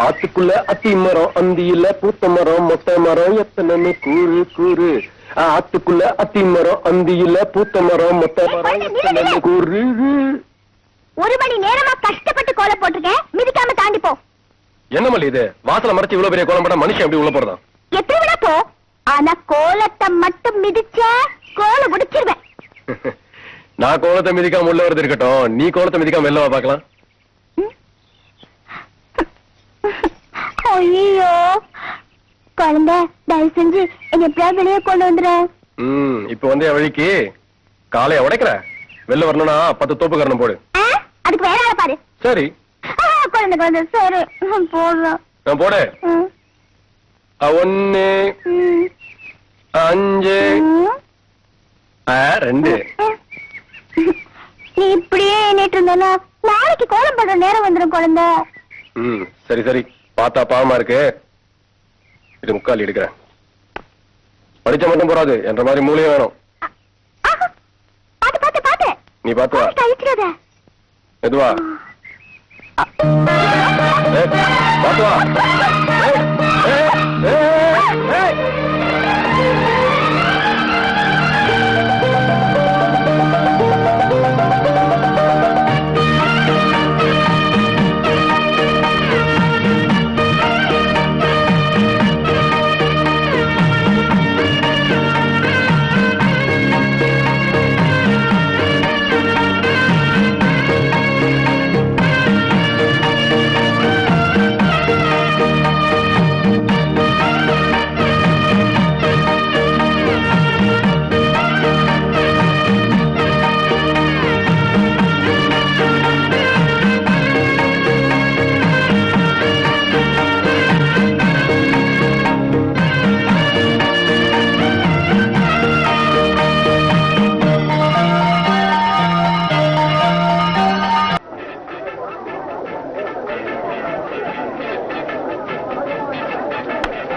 ஆத்துக்குள்ள அத்தி மரம், அந்தியில பூத்த மரம், மொட்டை மரம் எத்தனைன்னு கூறு கூறு. ஆத்துக்குள்ள அத்தி மரம், அந்தியில பூத்த மரம், மொட்டை மரம் எத்தனைன்னு கூறு. 1 மணி நேரமா கஷ்டப்பட்டு கோலம் போட்டிருக்கேன், மிதிக்காம தாண்டி போ. என்ன மல்லி இது? வாசல மறைச்சு இவ்வளவு பெரிய கோலம் போட்டா மனுஷன் எப்படி உள்ள போறதா? எப்படி விட போ, ஆனா கோலத்தை மட்டும் மிதிச்ச கோலம் முடிச்சிருவேன். நான் கோலத்தை மிதிக்காம உள்ள வருது இருக்கட்டும், நீ கோலத்தை மிதிக்காம வெளில வா பாக்கலாம். ஐயோ குழந்தை, தயவு செஞ்சு என்ன எப்படியா வெளியே கொண்டு வந்துடுறேன். இப்ப வந்து என் வழிக்கு காலைய உடைக்கிற, வெளில வரணும்னா 10 தோப்பு கரணம் போடு. அதுக்கு வேற ஆளை பாரு. சரி குழந்தை குழந்தை சரி போடுறோம். நான் போடு. 1 5 2. நீ இப்படியே எண்ணிட்டு இருந்தேன்னா நாளைக்கு கோலம் போடுற நேரம் வந்துடும் குழந்தை. சரி சரி, பார்த்தா பாவமா இருக்கு. இது 3/4 எடுக்கிறேன். படிச்ச மட்டும் போறாது, என்ற மாதிரி மூளையும் வேணும். பாத்து பாத்து பாத்து, நீ பாத்து வா. கழிச்சிடாத. எதுவா பாத்து வா.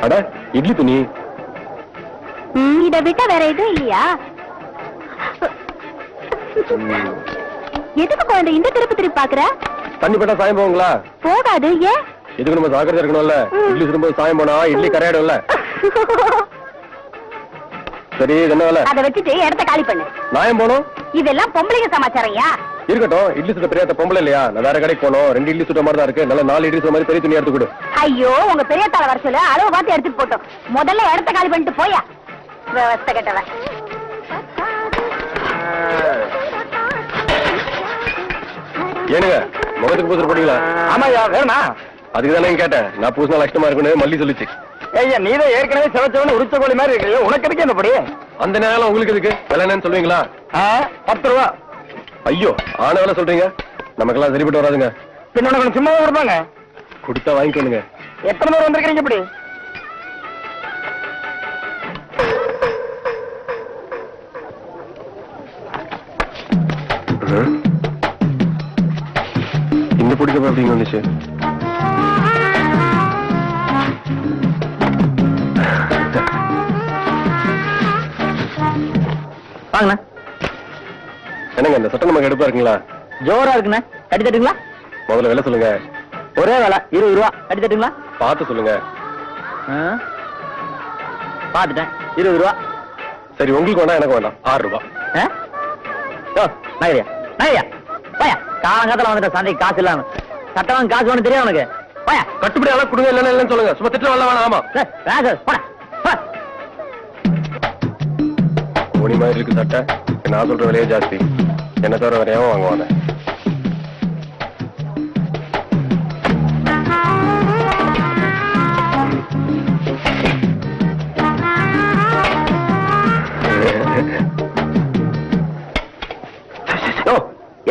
அட இட்லி துணி. இத விட்டா வேற எதுவும் இல்லையா? எதுக்கு குழந்தை இந்த திருப்பி திருப்பி பாக்குற? தண்ணி பட்டா சாயம் போங்களா? போகாது. ஏன்? எதுக்கு நம்ம ஜாக்கிரதை இருக்கணும்ல. இட்லி சுடும்போது சாயம் போனா இட்லி கரையாடும்ல. சரி என்ன வேலை? அதை வச்சுட்டு இடத்த காலி பண்ணு. நாயம் போனோம். இதெல்லாம் பொம்பளைங்க சமாச்சாரையா? இருக்கட்டும், இட்லி சுட்ட பெரியாத்த பொம்பளை இல்லையா? நான் வேற கடைக்கு போனோம். 2 இட்லி சுட்ட மாதிரி தான் இருக்கு. நல்ல 4 இட்லி சுட்ட மாதிரி பெரிய துணி எடுத்து கொடு. ஐயோ, உங்க பெரியத்தால வர சொல்ல அளவு பார்த்து எடுத்துட்டு போட்டோம். முதல்ல இடத்த காலி பண்ணிட்டு போயா. விவஸ்தை கட்டவன். ஏனுங்க முகத்துக்கு பூசல் போட்டீங்களா? ஆமாயா, வேணுமா? அதுக்கு தானே கேட்டேன். நான் பூசினா கஷ்டமா இருக்குன்னு மல்லி சொல்லிச்சு. ஐயா, நீதான் ஏற்கனவே செவச்சவன உரிச்ச கோழி மாதிரி இருக்கு. உனக்கு எதுக்கு என்ன படி? அந்த நேரம் உங்களுக்கு எதுக்கு? விலை என்னன்னு சொல்லுவீங்களா? 10 ரூபா. ஐயோ, ஆன வேலை சொல்றீங்க. நமக்கெல்லாம் சரிப்பட்டு வராதுங்க. பின்ன உனக்கு சும்மா கொடுப்பாங்க. கொடுத்தா வாங்கிக்கோங்க. எத்தனை பேர் வந்திருக்கீங்க இப்படி? இந்த பிடிக்க அப்படிங்க வந்துச்சு. வாங்கண்ணா. என்னங்க இந்த சட்டம் நமக்கு எடுப்பா இருக்குங்களா? ஜோரா இருக்குண்ணா. கட்டி தட்டுங்களா? முதல்ல விலை சொல்லுங்க. ஒரே வேலை 20 ரூபா. கட்டி தட்டுங்களா? பார்த்து சொல்லுங்க. பாத்துட்டேன். 20 ரூபா. சரி, உங்களுக்கு வேணா எனக்கு வேண்டாம். 6 ரூபா. நகரியா நகரியா பயா. காலங்காலத்துல வந்துட்ட சந்தைக்கு காசு இல்லாம. சட்டம் காசு வேணும் தெரியும் உனக்கு. பயா கட்டுப்படி எல்லாம் கொடுங்க. இல்லைன்னு இல்லைன்னு சொல்லுங்க. சும்மா திட்டம் வரல வேணாம். ஆமா மணி மாதிரி இருக்கு சட்டை. நான் சொல்ற விலையே ஜாஸ்தி. என்ன தவிர வரையாவும் வாங்குவாங்க.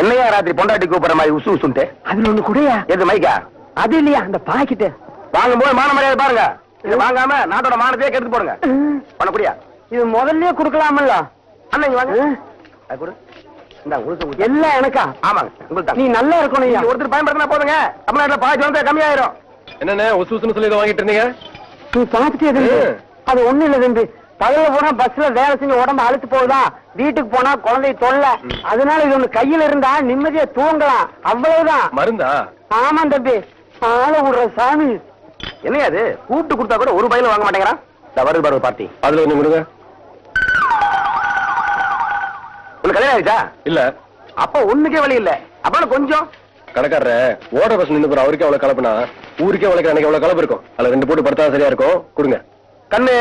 என்னையா ராத்திரி பொண்டாட்டி கூப்பிடுற மாதிரி உசு உசுன்ட்டு? அதுல ஒண்ணு கூடயா? எது மைக்கா? அது இல்லையா, அந்த பாக்கிட்டு வாங்கும் போது மான மரியாதை பாருங்க. இது வாங்காம நாட்டோட மானத்தையே கெடுத்து போடுங்க. பண்ணக்கூடியா? இது முதல்லயே குடுக்கலாமல்ல. அண்ணா இங்க வாங்க. எல்லாம் எனக்கா? ஆமாங்க, உங்களுக்கு. நீ நல்லா இருக்கணும். ஒருத்தர் பயன்படுத்தினா போதுங்க. தமிழ்நாட்டுல பாய்ச்சி வந்து கம்மியாயிரும். என்னன்னு உசு உசுன்னு சொல்லி வாங்கிட்டு இருந்தீங்க? நீ பாத்துட்டே அது ஒண்ணு இல்ல தம்பி. பகல போனா பஸ்ல வேலை செஞ்சு உடம்பு அழுத்து போகுதா, வீட்டுக்கு போனா குழந்தை தொல்லை. அதனால இது ஒண்ணு கையில இருந்தா நிம்மதியா தூங்கலாம். அவ்வளவுதான். மருந்தா? ஆமா தம்பி, ஆள விடுற சாமி. என்னையா அது கூப்பிட்டு கொடுத்தா கூட ஒரு பையில வாங்க மாட்டேங்கிறான். வருது பாரு பார்ட்டி. அதுல கொஞ்சம் கொடுங்க. உனக்கு கல்யாணம் ஆயிடுச்சா? இல்ல. அப்ப ஒண்ணுக்கே வழி இல்ல. அப்ப கொஞ்சம் கடைக்காரர ஓட பஸ் நின்று போற அவருக்கே அவ்வளவு கலப்புனா ஊருக்கே உழைக்கிற அன்னைக்கு அவ்வளவு கலப்பு இருக்கும். அதுல 2 போட்டு படுத்தா சரியா இருக்கும். கொடுங்க. கண்ணு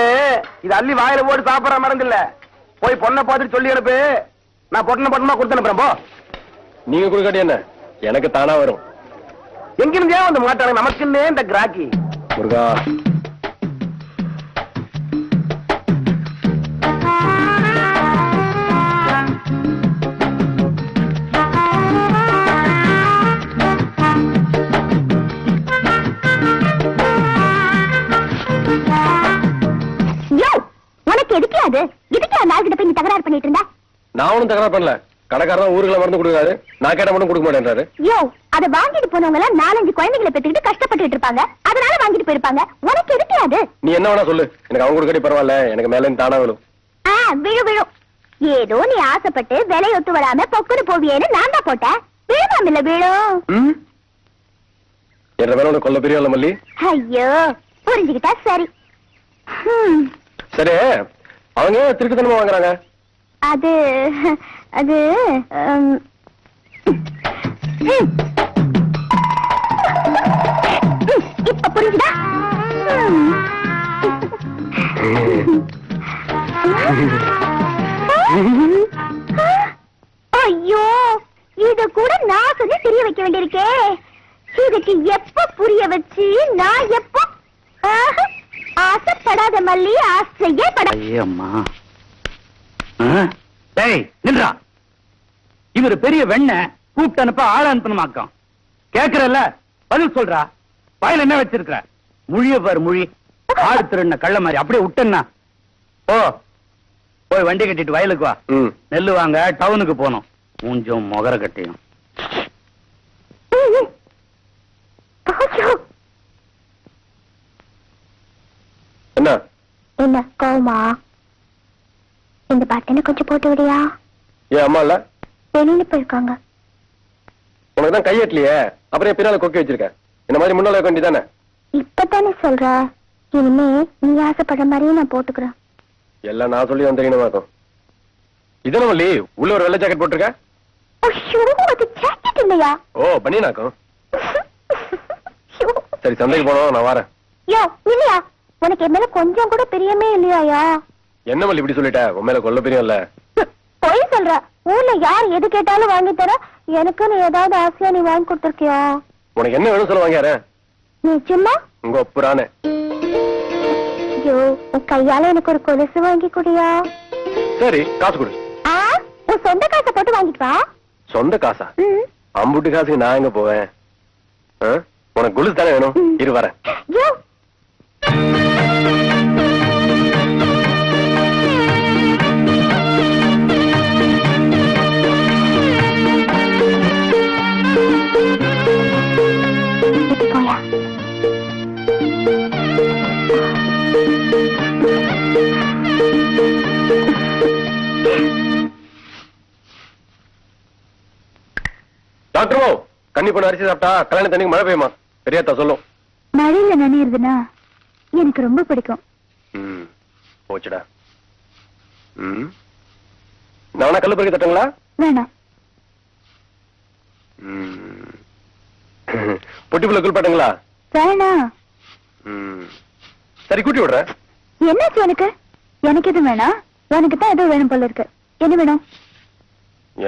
இது அள்ளி வாயில போட்டு சாப்பிடற மறந்து இல்ல. போய் பொண்ணை பார்த்துட்டு சொல்லி அனுப்பு. நான் பொண்ணை பட்டமா கொடுத்து அனுப்புறேன். போ. நீங்க கொடுக்காட்டி என்ன எனக்கு தானா வரும். எங்கிருந்தே வந்து மாட்டாங்க நமக்குன்னே இந்த கிராக்கி. முருகா தகராறு பண்ணிட்டு இருந்தா நான் ஒண்ணும் தகராறு பண்ணல. கடைக்காரன் ஊருக்குள்ள மருந்து கொடுக்காரு. நான் கேட்ட மட்டும் கொடுக்க மாட்டேன்றாரு. யோ அத வாங்கிட்டு போனவங்க எல்லாம் 4-5 குழந்தைகளை பெற்றுக்கிட்டு கஷ்டப்பட்டு இருப்பாங்க. அதனால வாங்கிட்டு போயிருப்பாங்க. உனக்கு இருக்காது. நீ என்ன வேணா சொல்லு. எனக்கு அவங்க கொடுக்கடி பரவாயில்ல. எனக்கு மேல தானா விழும். விழும். ஏதோ நீ ஆசைப்பட்டு விலையொத்து வராம பொக்குன்னு போவியேன்னு நான் தான் போட்டேன். விழுவாம இல்ல விழும். என்ற மேல உனக்கு கொல்ல பெரிய மல்லி. ஐயோ புரிஞ்சுக்கிட்டா சரி. சரி அவங்க திருட்டுத்தனமா வாங்குறாங்க. அது அது இப்ப புரிஞ்சுதா? ஐயோ இத கூட நான் சொல்லி தெரிய வைக்க வேண்டியிருக்கே. இதுக்கு எப்ப புரிய வச்சு நான் எப்ப ஆசைப்படாத மல்லி ஆசையே பட. அம்மா டேய் நின்றா. இவரு பெரிய வெண்ண கூப்பிட்டு அனுப்ப ஆள அனுப்பணுமாக்கம். கேக்குறல்ல பதில் சொல்றா. வாயில என்ன வச்சிருக்கிற? முழிய பாரு மொழி. ஆடு திருண்ண கள்ள மாதிரி அப்படியே விட்டேன்னா ஓ போய் வண்டி கட்டிட்டு வயலுக்கு வா. நெல்லு வாங்க டவுனுக்கு போனோம். மூஞ்சும் முகர கட்டியும். என்ன என்ன கோமா? இந்த பட்டனை கொஞ்சம் போட்டு விடியா? ஏன் அம்மா இல்ல? வெளியில போயிருக்காங்க. உனக்கு தான் கையெட்டலையே. அப்புறம் பின்னால கொக்கி வச்சிருக்க. இந்த மாதிரி முன்னால வைக்க வேண்டியதானே? இப்பதானே சொல்ற. இனிமே நீ ஆசைப்படுற மாதிரியே நான் போட்டுக்கிறேன். எல்லாம் நான் சொல்லி வந்தீங்கன்னு இருக்கும். இதன மல்லி உள்ள ஒரு வெள்ளை ஜாக்கெட் போட்டிருக்க. அது ஜாக்கெட் இல்லையா? ஓ பனியனாக்கும். சரி சந்தைக்கு போனோம். நான் வரேன். யோ இல்லையா? உனக்கு என் மேல கொஞ்சம் கூட பிரியமே இல்லையாயா? என்ன மல்லி இப்படி சொல்லிட்ட? உன் மேல கொல்ல பிரியம் இல்ல. போய் சொல்ற. ஊர்ல யார் எது கேட்டாலும் வாங்கி தர. எனக்கு நீ ஏதாவது ஆசையா நீ வாங்கி கொடுத்திருக்கியா? உனக்கு என்ன வேணும் சொல்ல வாங்கியார. நிஜமா? உங்க ஒப்புறானே. ஐயோ உன் கையால எனக்கு ஒரு கொலுசு வாங்கி குடியா? சரி காசு கொடு. உன் சொந்த காசை போட்டு வாங்கிட்டு வா. சொந்த காசா? அம்புட்டு காசுக்கு நான் எங்க போவேன்? உனக்கு கொலுசு தானே வேணும். இரு வரேன். யோ போயா. டாக்டர் கன்னி பொண்ணு அரிசி சாப்பிட்டா கல்யாண தண்ணிக்கு மழை பெய்யுமா? பெரியாத்தா சொல்லும். மழையில நனையிறதுன்னா எனக்கு ரொம்ப பிடிக்கும். போச்சுடா. நான் வேணா கல்லு பறிக்க தட்டுங்களா? வேணாம். பொட்டிப்புல குளிப்பாட்டுங்களா? வேணாம். சரி கூட்டி விடுறேன். என்னாச்சு உனக்கு? எனக்கு எதுவும் வேணாம். உனக்கு தான் ஏதோ வேணும் போல இருக்கு. என்ன வேணும்?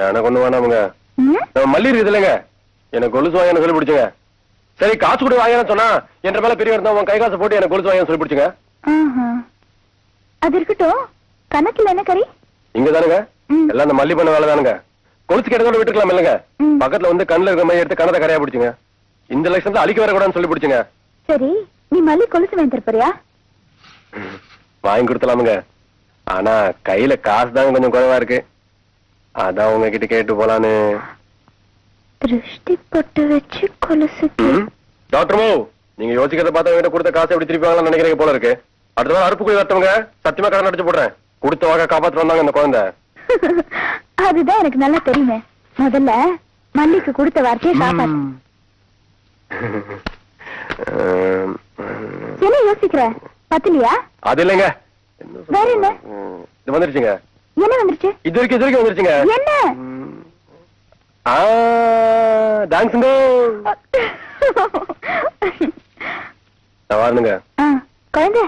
எனக்கு ஒண்ணு வேணாமுங்க. நம்ம மல்லி இருக்குது இல்லைங்க. எனக்கு கொலுசு வாங்க சொல்லி பிடிச்சுங்க. சரி காசு கூட வாங்கன்னு சொன்னா என்ற மேல பெரிய இருந்தா உன் கை காசு போட்டு எனக்கு கொலுசு வாங்க சொல்லி பிடிச்சுங்க. அது இருக்கட்டும். கணக்குல என்ன கறி? இங்க தானுங்க. எல்லாம் அந்த மல்லி பண்ண வேலை தானுங்க. கொலுசு கேட்டதோட விட்டுக்கலாம் இல்லைங்க. பக்கத்துல வந்து கண்ணுல இருக்கிற மாதிரி எடுத்து கணத்தை கரையா பிடிச்சுங்க. இந்த லட்சம் அழிக்க வரக்கூடாதுன்னு சொல்லி பிடிச்சுங்க. சரி நீ மல்லி கொலுசு வாங்கி தரப்போறியா? வாங்கி கொடுத்தலாமுங்க. ஆனா கையில காசு தாங்க கொஞ்சம் குறைவா இருக்கு. அதான் உங்ககிட்ட கேட்டு போலான்னு. திருஷ்டி பொட்டு வச்சு கொலுசு. டாக்டர் மோ நீங்க யோசிக்கிறத பார்த்தா என்கிட்ட கொடுத்த காசை எப்படி திருப்பி வாங்கலாம் நினைக்கிறீங்க போல இருக்கு. அடுத்த வாரம் அறுப்பு கூலி வரட்டவங்க சத்தியமா கடன் அடிச்சு போடுறேன். கொடுத்த வாக்க காப்பாத்து வந்தாங்க இந்த குழந்தை. அதுதான் எனக்கு நல்லா தெரியுமே. முதல்ல மல்லிக்கு கொடுத்த வார்த்தையை காப்பாத்து. என்ன யோசிக்கிற? பத்தலையா? அது இல்லைங்க. வேற என்ன? இது வந்துருச்சுங்க. என்ன வந்துருச்சு? இது வரைக்கும் வந்துருச்சுங்க. என்ன? தேங்க்ஸுங்க. நான் வரணுங்க. குழந்தை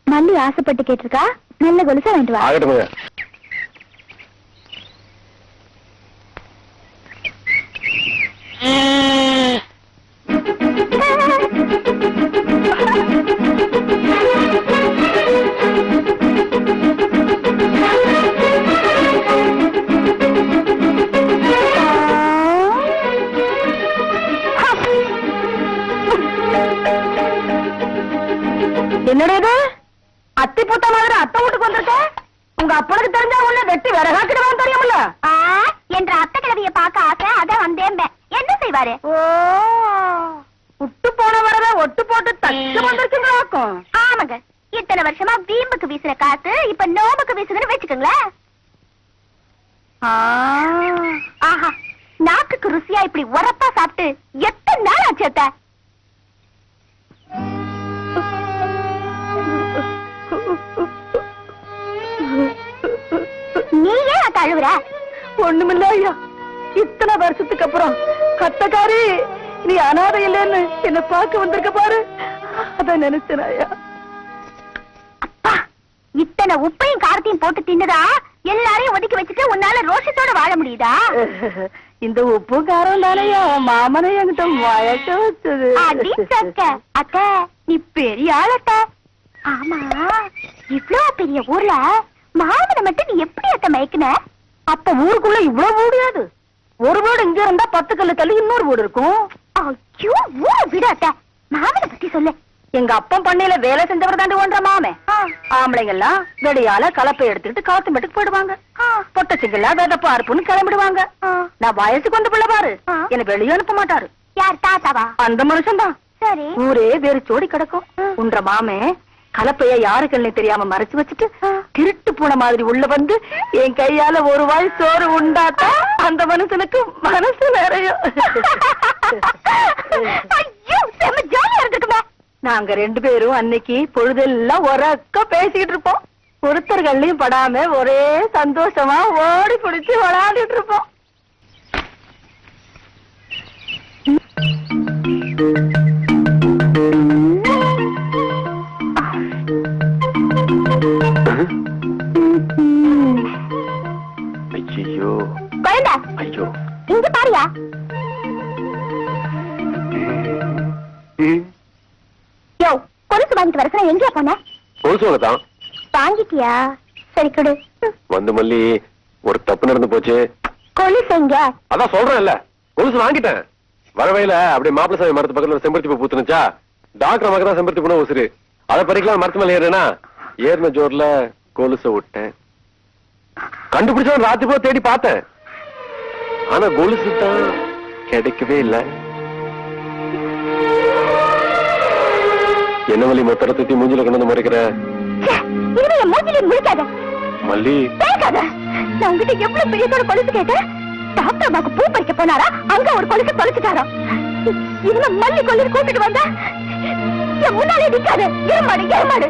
மல்லி ஆசைப்பட்டு கேட்டிருக்கா, நல்ல கொலுசா வாங்கிட்டு வா. ஆகட்டுங்க. என்னோட அத்தி பூத்த மாதிரி அத்தை வீட்டுக்கு வந்திருக்க. உங்க அப்பனுக்கு தெரிஞ்சா உன்னை வெட்டி விறகாக்கிடுவான்னு தெரியுமில்ல? என்ற அத்தை கிழவிய பார்க்க ஆசை, அதான் வந்தேன். என்ன செய்வாரு? ஓ, விட்டு போன வரத ஒட்டு போட்டு தச்சு வந்திருக்கீங்களாக்கும். ஆமாங்க, இத்தனை வருஷமா வீம்புக்கு வீசுற காத்து இப்ப நோம்புக்கு வீசுதுன்னு வச்சுக்கோங்களேன். ஆஹா, நாக்குக்கு ருசியா இப்படி உரப்பா சாப்பிட்டு எத்தனை நாள் ஆச்சு அத்தை? நீ ஏன் அழுவுற? ஒண்ணுமில்ல ஐயா, இத்தனை வருஷத்துக்கு அப்புறம் கட்டக்காரி நீ அனாதை இல்லைன்னு என்ன பார்க்க வந்திருக்க பாரு, அத நினைச்சேன் ஐயா. அப்பா, இத்தனை உப்பையும் காரத்தையும் போட்டு தின்னுதா எல்லாரையும் ஒதுக்கி வச்சுட்டு உன்னால ரோஷத்தோட வாழ முடியுதா? இந்த உப்பு காரம் தானையா மாமனை என்கிட்ட மயக்க வச்சது. அத்தை, நீ பெரிய ஆளட்ட. ஆமா, இவ்ளோ பெரிய ஊர்ல மாமனை மட்டும் நீ எப்படி அத்தை மயக்கின? அப்ப ஊருக்குள்ள இவ்வளவு முடியாது. ஒரு வீடு இங்க இருந்தா 10 கல்லு தள்ளி இன்னொரு வீடு இருக்கும். ஐயோ, ஊரை விட அத்தை, மாமனை பத்தி சொல்லு. எங்க அப்பன் பண்ணையில வேலை செஞ்சவர் தாண்டி ஒன்ற மாமே. ஆம்பளைங்க எல்லாம் வெடியால கலப்பை எடுத்துட்டு காத்து மட்டுக்கு போயிடுவாங்க. பொட்டச்சிங்கல்ல வேத பார்ப்புன்னு கிளம்பிடுவாங்க. நான் வயசுக்கு வந்த பிள்ளை பாரு, என்ன வெளியே அனுப்ப மாட்டாரு. யார், தாத்தாவா? அந்த மனுஷன் தான். சரி, ஊரே வேறு சோடி கிடக்கும். உன்ற மாமே கலப்பைய யாருக்குன்னு தெரியாம மறைச்சு வச்சுட்டு திருட்டு போன மாதிரி உள்ள வந்து என் கையால ஒரு வாய் சோறு உண்டாத்தா அந்த மனுஷனுக்கு மனசு நிறையும். நாங்க 2 பேரும் அன்னைக்கு பொழுதெல்லாம் ஒரக்க பேசிட்டு இருப்போம். ஒருத்தர்கள்லயும் படாம ஒரே சந்தோஷமா ஓடி பிடிச்சு விளையாடிட்டு இருப்போம். ஐயோ, குழந்தை, ஐயோ, இங்க பாரியா. யோ, கொலுசு வாங்கிட்டு வர சொன்னா எங்கேயா போன? கொலுசு தான் வாங்கிட்டியா? சரி கொடு. வந்து மல்லி, ஒரு தப்பு நடந்து போச்சு. கொலுசு எங்க? அதான் சொல்றேன்ல, கொலுசு வாங்கிட்டேன். வரவையில அப்படியே மாப்பிள சாமி மரத்து பக்கத்துல செம்பருத்தி பூ பூத்துனுச்சா, டாக்டர் நமக்கு தான் செம்பருத்தி பூனா உசுரு. அதை பறிக்கலாம் மரத்து மேல ஏறினா, ஏறின ஜோர்ல கொலுசை விட்டேன். கண்டுபிடிச்சவன் ராத்திரி போல தேடி பார்த்தேன், ஆனா கொலுசு தான் கிடைக்கவே இல்லை. என்ன மல்லி மொத்த தூத்தி மூஞ்சில கொண்டு வந்து முறைக்கிற? மல்லி, நான் உங்ககிட்ட எவ்வளவு பெரியதோட கொலுசு கேட்டேன். டாக்டர் அம்மாக்கு பூ பறிக்க போனாரா, அங்க ஒரு கொலுசு தொலைச்சிட்டாரா. இவங்க மல்லி கொலுசு கூப்பிட்டு வந்தா என் முன்னாலே நிக்காது. ஏமாடு, ஏமாடு.